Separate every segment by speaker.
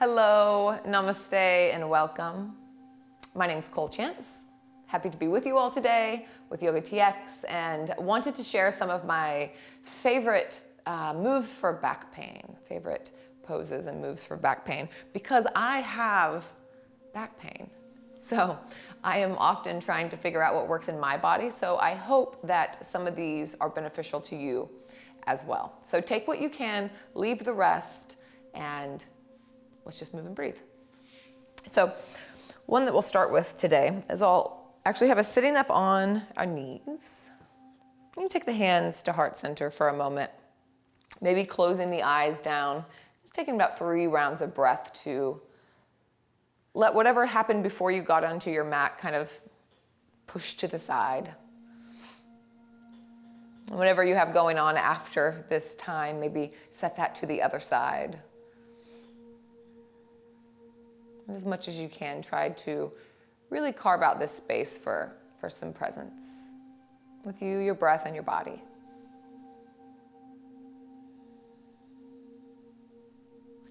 Speaker 1: Hello, namaste, and welcome. My name's Cole Chance. Happy to be with you all today with YOGATX, and wanted to share some of my favorite moves for back pain, favorite poses and moves for back pain, because I have back pain. So I am often trying to figure out what works in my body, so I hope that some of these are beneficial to you as well. So take what you can, leave the rest, and let's just move and breathe. So one that we'll start with today is I'll actually have us sitting up on our knees. You can take the hands to heart center for a moment, maybe closing the eyes down, just taking about 3 rounds of breath to let whatever happened before you got onto your mat kind of push to the side. And whatever you have going on after this time, maybe set that to the other side. As much as you can, try to really carve out this space for some presence with you, your breath, and your body.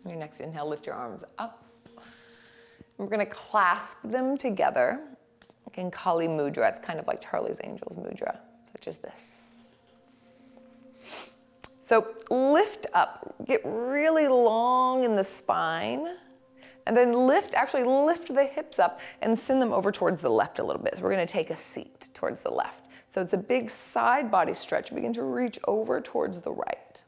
Speaker 1: Your next inhale, lift your arms up. We're going to clasp them together, like in Kali Mudra. It's kind of like Charlie's Angels Mudra, such as this. So lift up, get really long in the spine, and then actually lift the hips up and send them over towards the left a little bit. So we're going to take a seat towards the left. So it's a big side body stretch. Begin to reach over towards the right.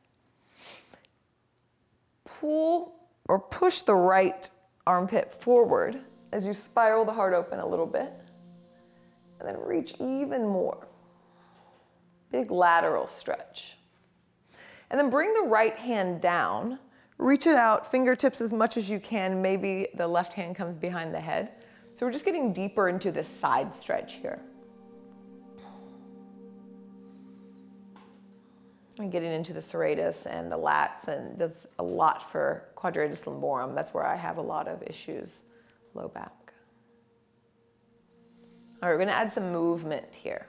Speaker 1: Pull or push the right armpit forward as you spiral the heart open a little bit, and then reach even more. Big lateral stretch. And then bring the right hand down, reach it out, fingertips as much as you can, maybe the left hand comes behind the head. So we're just getting deeper into this side stretch here. And getting into the serratus and the lats, and does a lot for quadratus lumborum. That's where I have a lot of issues, low back. All right, we're gonna add some movement here.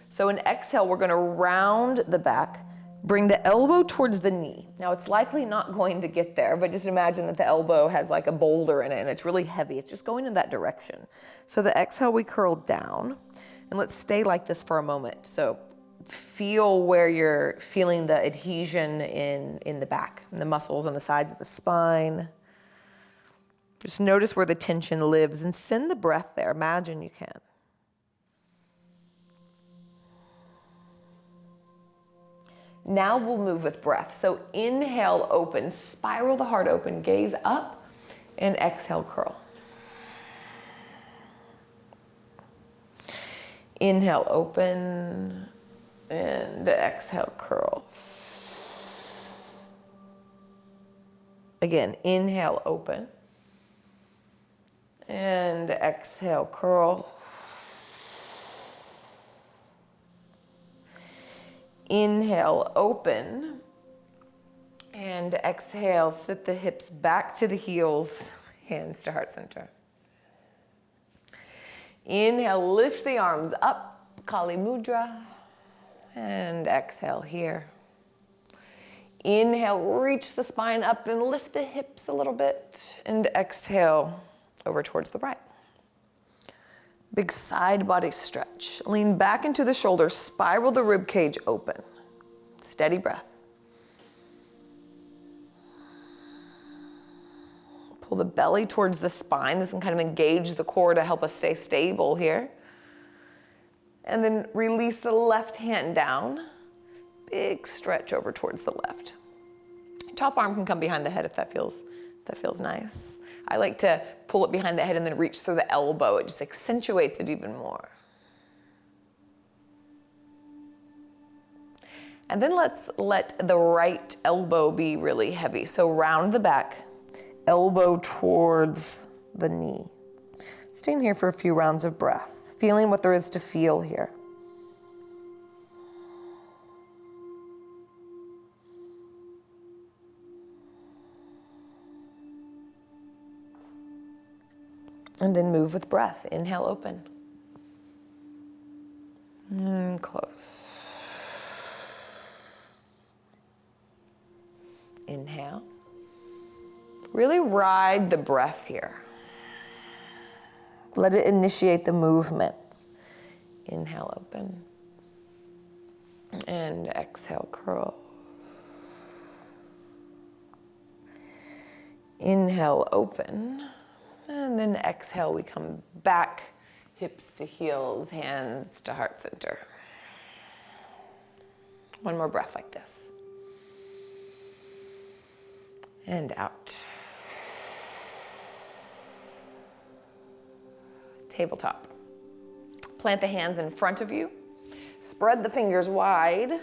Speaker 1: So in exhale, we're gonna round the back, bring the elbow towards the knee. Now it's likely not going to get there, but just imagine that the elbow has like a boulder in it and it's really heavy. It's just going in that direction. So the exhale, we curl down, and let's stay like this for a moment. So feel where you're feeling the adhesion in the back, in the muscles on the sides of the spine. Just notice where the tension lives and send the breath there. Imagine you can. Now we'll move with breath. So inhale, open, spiral the heart open, gaze up, and exhale, curl. Inhale, open, and exhale, curl. Again, inhale, open, and exhale, curl. Inhale, open, and exhale, sit the hips back to the heels, hands to heart center. Inhale, lift the arms up, Kali Mudra, and exhale here. Inhale, reach the spine up, then lift the hips a little bit, and exhale over towards the right. Big side body stretch. Lean back into the shoulders, spiral the rib cage open. Steady breath. Pull the belly towards the spine. This can kind of engage the core to help us stay stable here. And then release the left hand down. Big stretch over towards the left. Top arm can come behind the head if that feels nice. I like to pull it behind the head and then reach through the elbow. It just accentuates it even more. And then let's let the right elbow be really heavy. So round the back, elbow towards the knee. Staying here for a few rounds of breath, feeling what there is to feel here. And then move with breath. Inhale, open. And close. Inhale. Really ride the breath here. Let it initiate the movement. Inhale, open. And exhale, curl. Inhale, open. And then exhale, we come back, hips to heels, hands to heart center. One more breath like this. And out. Tabletop. Plant the hands in front of you. Spread the fingers wide.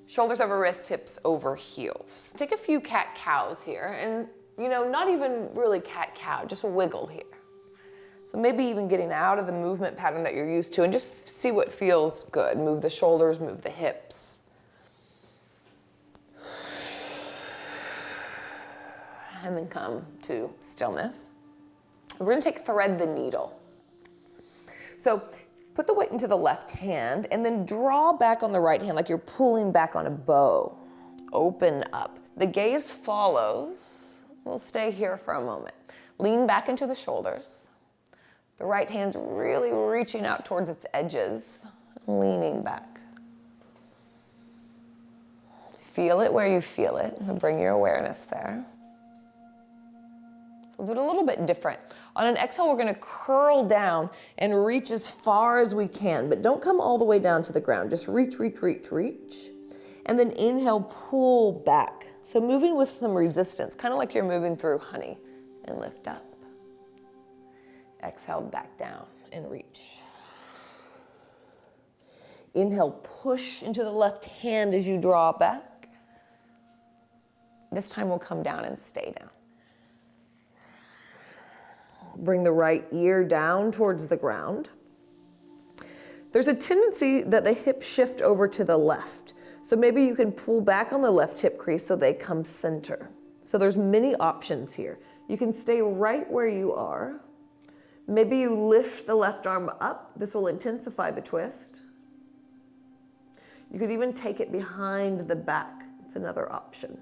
Speaker 1: Shoulders over wrists, hips over heels. Take a few cat-cows here, and not even really cat-cow, just wiggle here. So maybe even getting out of the movement pattern that you're used to and just see what feels good. Move the shoulders, move the hips. And then come to stillness. We're gonna thread the needle. So put the weight into the left hand and then draw back on the right hand like you're pulling back on a bow. Open up. The gaze follows. We'll stay here for a moment. Lean back into the shoulders. The right hand's really reaching out towards its edges, leaning back. Feel it where you feel it, and bring your awareness there. We'll do it a little bit different. On an exhale, we're gonna curl down and reach as far as we can, but don't come all the way down to the ground. Just reach, reach, reach, reach. And then inhale, pull back. So moving with some resistance, kind of like you're moving through honey, and lift up. Exhale, back down and reach. Inhale, push into the left hand as you draw back. This time we'll come down and stay down. Bring the right ear down towards the ground. There's a tendency that the hips shift over to the left. So maybe you can pull back on the left hip crease so they come center. So there's many options here. You can stay right where you are. Maybe you lift the left arm up. This will intensify the twist. You could even take it behind the back. It's another option.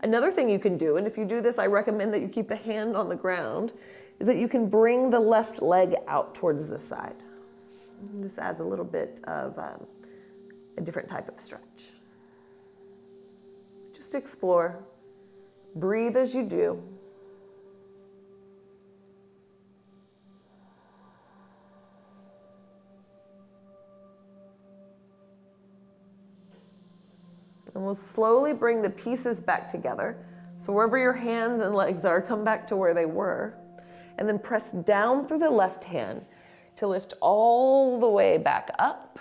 Speaker 1: Another thing you can do, and if you do this, I recommend that you keep the hand on the ground, is that you can bring the left leg out towards the side. This adds a little bit of a different type of stretch. Just explore. Breathe as you do. And we'll slowly bring the pieces back together. So wherever your hands and legs are, come back to where they were. And then press down through the left hand to lift all the way back up.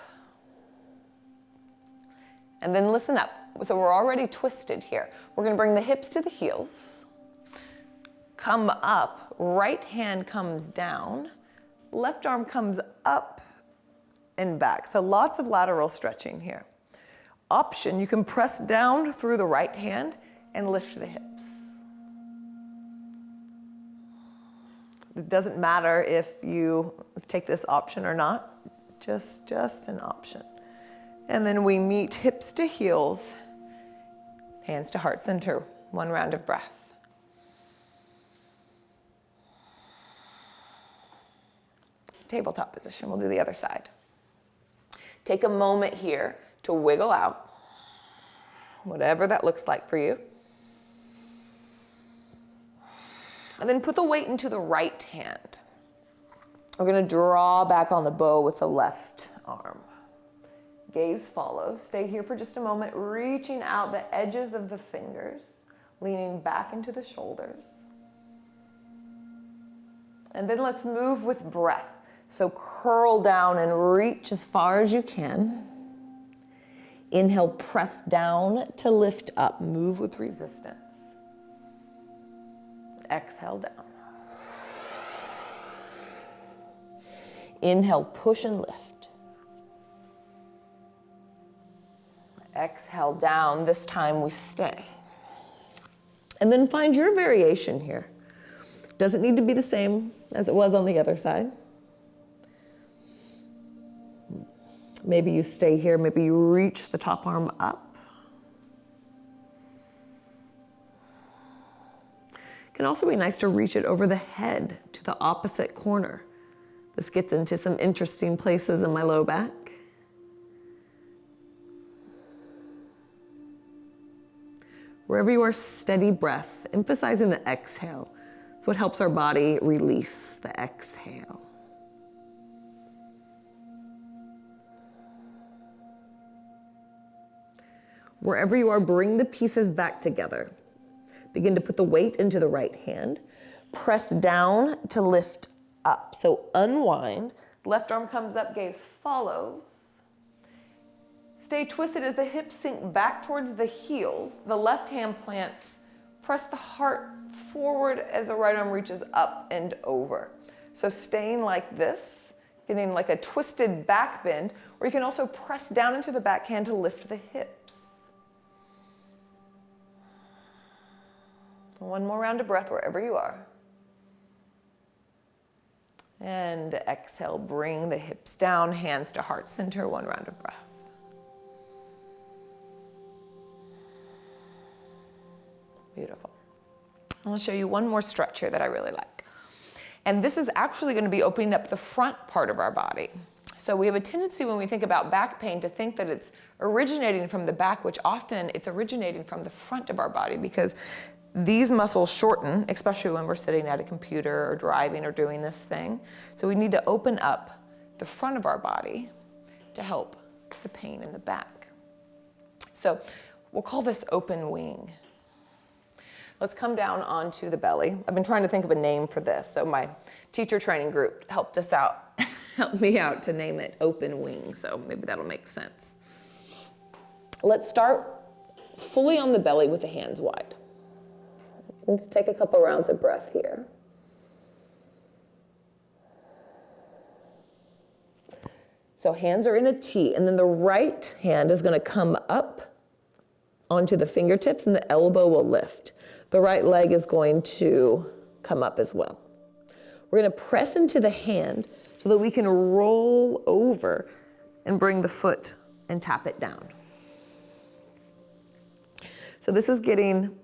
Speaker 1: And then listen up. So we're already twisted here. We're gonna bring the hips to the heels. Come up, right hand comes down, left arm comes up and back. So lots of lateral stretching here. Option, you can press down through the right hand and lift the hips. It doesn't matter if you take this option or not, just an option. And then we meet hips to heels, hands to heart center, one round of breath. Tabletop position, we'll do the other side. Take a moment here to wiggle out, whatever that looks like for you. And then put the weight into the right hand. We're gonna draw back on the bow with the left arm. Gaze follows. Stay here for just a moment, reaching out the edges of the fingers, leaning back into the shoulders. And then let's move with breath. So curl down and reach as far as you can. Inhale, press down to lift up. Move with resistance. Exhale down. Inhale, push and lift. Exhale down. This time we stay. And then find your variation here. Doesn't need to be the same as it was on the other side. Maybe you stay here, maybe you reach the top arm up. It can also be nice to reach it over the head to the opposite corner. This gets into some interesting places in my low back. Wherever you are, steady breath, emphasizing the exhale. It's what helps our body release the exhale. Wherever you are, bring the pieces back together. Begin to put the weight into the right hand. Press down to lift up. So unwind. Left arm comes up, gaze follows. Stay twisted as the hips sink back towards the heels. The left hand plants. Press the heart forward as the right arm reaches up and over. So staying like this, getting like a twisted back bend, or you can also press down into the back hand to lift the hips. One more round of breath wherever you are. And exhale, bring the hips down, hands to heart center, one round of breath. Beautiful. I'll show you one more stretch here that I really like. And this is actually going to be opening up the front part of our body. So we have a tendency when we think about back pain to think that it's originating from the back, which often it's originating from the front of our body because these muscles shorten, especially when we're sitting at a computer or driving or doing this thing. So we need to open up the front of our body to help the pain in the back. So we'll call this open wing. Let's come down onto the belly. I've been trying to think of a name for this. So my teacher training group helped us out, helped me out to name it open wing. So maybe that'll make sense. Let's start fully on the belly with the hands wide. Let's take a couple rounds of breath here. So hands are in a T, and then the right hand is going to come up onto the fingertips, and the elbow will lift. The right leg is going to come up as well. We're going to press into the hand so that we can roll over and bring the foot and tap it down. So this is getting,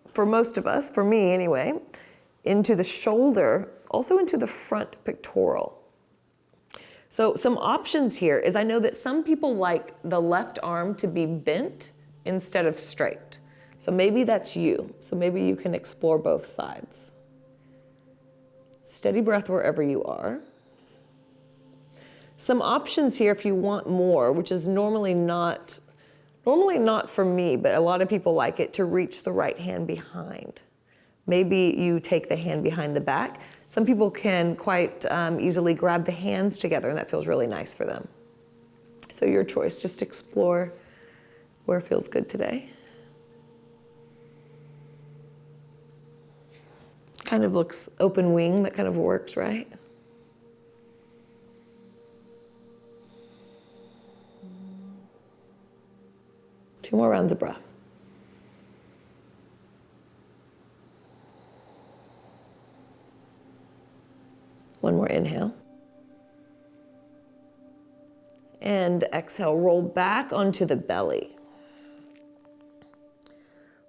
Speaker 1: for most of us, for me anyway, into the shoulder, also into the front pectoral. So some options here is I know that some people like the left arm to be bent instead of straight. So maybe that's you. So maybe you can explore both sides. Steady breath wherever you are. Some options here if you want more, which is normally not for me, but a lot of people like it, to reach the right hand behind. Maybe you take the hand behind the back. Some people can quite easily grab the hands together, and that feels really nice for them. So your choice, just explore where feels good today. Kind of looks open wing, that kind of works, right? Two more rounds of breath. One more inhale. And exhale, roll back onto the belly.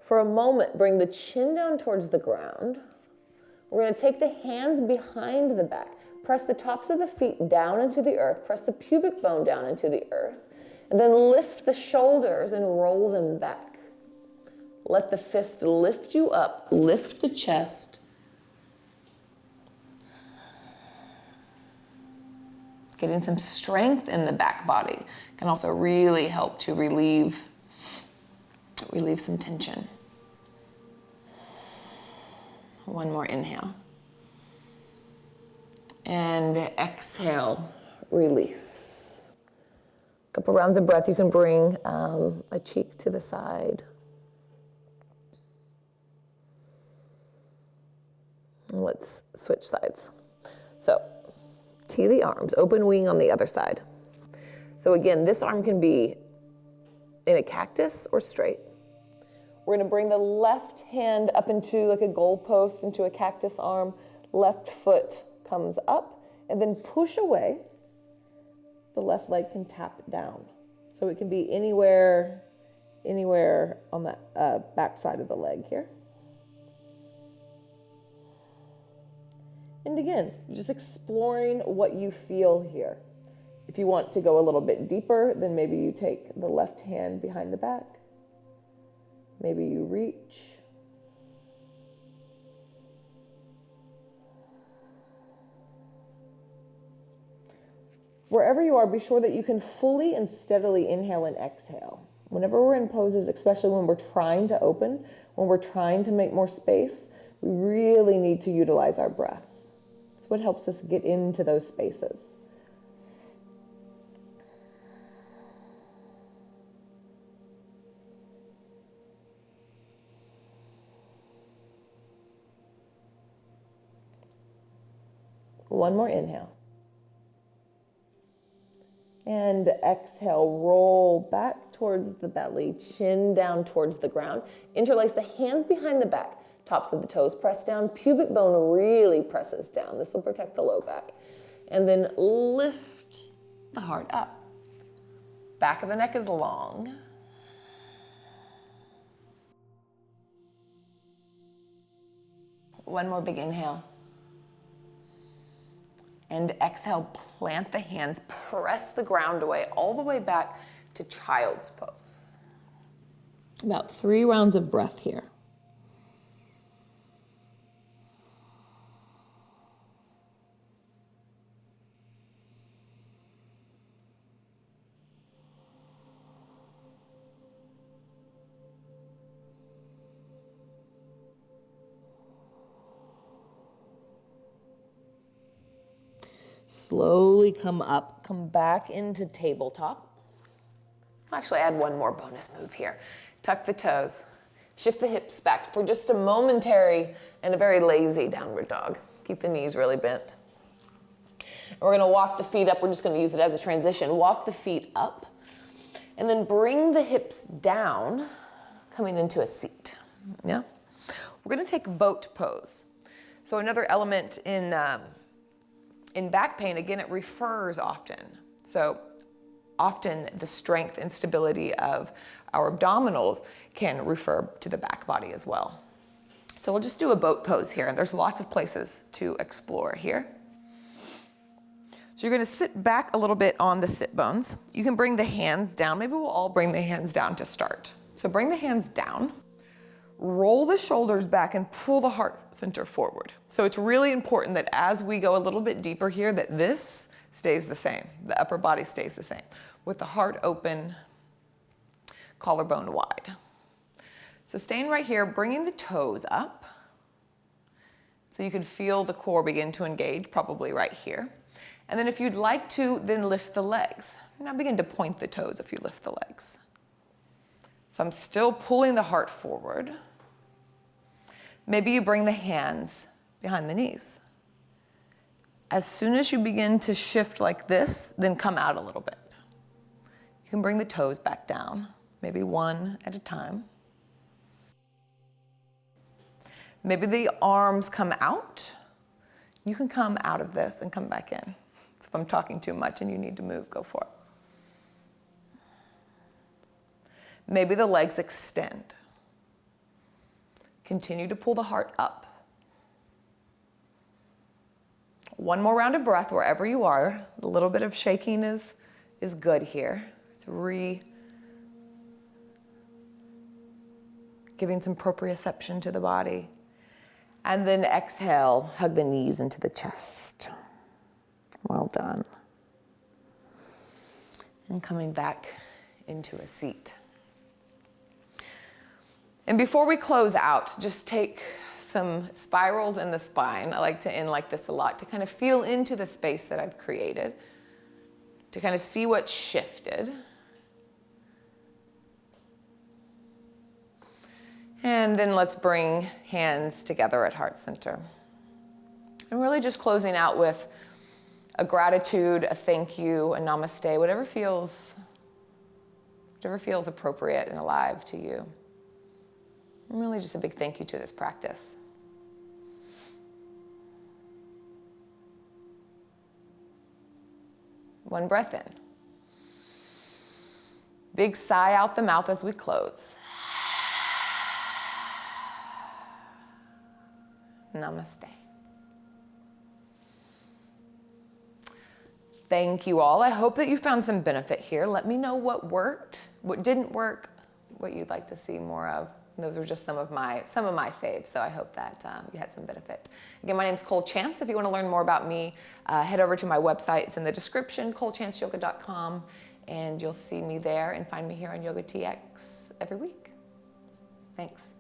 Speaker 1: For a moment, bring the chin down towards the ground. We're going to take the hands behind the back. Press the tops of the feet down into the earth. Press the pubic bone down into the earth. And then lift the shoulders and roll them back. Let the fist lift you up. Lift the chest. Getting some strength in the back body can also really help to relieve some tension. One more inhale. And exhale, release. A couple rounds of breath. You can bring a cheek to the side. And let's switch sides. So, T the arms, open wing on the other side. So again, this arm can be in a cactus or straight. We're going to bring the left hand up into like a goalpost, into a cactus arm. Left foot comes up, and then push away. The left leg can tap down. So it can be anywhere on the back side of the leg here. And again, just exploring what you feel here. If you want to go a little bit deeper, then maybe you take the left hand behind the back. Maybe you reach. Wherever you are, be sure that you can fully and steadily inhale and exhale. Whenever we're in poses, especially when we're trying to open, when we're trying to make more space, we really need to utilize our breath. It's what helps us get into those spaces. One more inhale. And exhale, roll back towards the belly, chin down towards the ground. Interlace the hands behind the back, tops of the toes press down, pubic bone really presses down. This will protect the low back. And then lift the heart up. Back of the neck is long. One more big inhale. And exhale, plant the hands, press the ground away, all the way back to child's pose. About 3 rounds of breath here. Slowly come up, come back into tabletop. I'll actually add one more bonus move here. Tuck the toes, shift the hips back for just a momentary and a very lazy downward dog. Keep the knees really bent. And we're gonna walk the feet up. We're just gonna use it as a transition. Walk the feet up and then bring the hips down, coming into a seat. Yeah? We're gonna take boat pose. So another element in back pain, again, it refers often. So often the strength and stability of our abdominals can refer to the back body as well. So we'll just do a boat pose here, and there's lots of places to explore here. So you're gonna sit back a little bit on the sit bones. You can bring the hands down. Maybe we'll all bring the hands down to start. So bring the hands down. Roll the shoulders back and pull the heart center forward. So it's really important that as we go a little bit deeper here, that this stays the same. The upper body stays the same with the heart open, collarbone wide. So staying right here, bringing the toes up. So you can feel the core begin to engage, probably right here. And then if you'd like to, then lift the legs. Now begin to point the toes if you lift the legs. So I'm still pulling the heart forward. Maybe you bring the hands behind the knees. As soon as you begin to shift like this, then come out a little bit. You can bring the toes back down, maybe one at a time. Maybe the arms come out. You can come out of this and come back in. So if I'm talking too much and you need to move, go for it. Maybe the legs extend. Continue to pull the heart up. One more round of breath wherever you are. A little bit of shaking is good here. It's giving some proprioception to the body. And then exhale, hug the knees into the chest. Well done. And coming back into a seat. And before we close out, just take some spirals in the spine. I like to end like this a lot, to kind of feel into the space that I've created, to kind of see what's shifted. And then let's bring hands together at heart center. And really just closing out with a gratitude, a thank you, a namaste, whatever feels appropriate and alive to you. And really just a big thank you to this practice. One breath in. Big sigh out the mouth as we close. Namaste. Thank you all. I hope that you found some benefit here. Let me know what worked, what didn't work, what you'd like to see more of. Those were just some of my faves, so I hope that you had some benefit. Again, my name's Cole Chance. If you want to learn more about me, head over to my website. It's in the description, colechanceyoga.com, and you'll see me there and find me here on YOGATX every week. Thanks.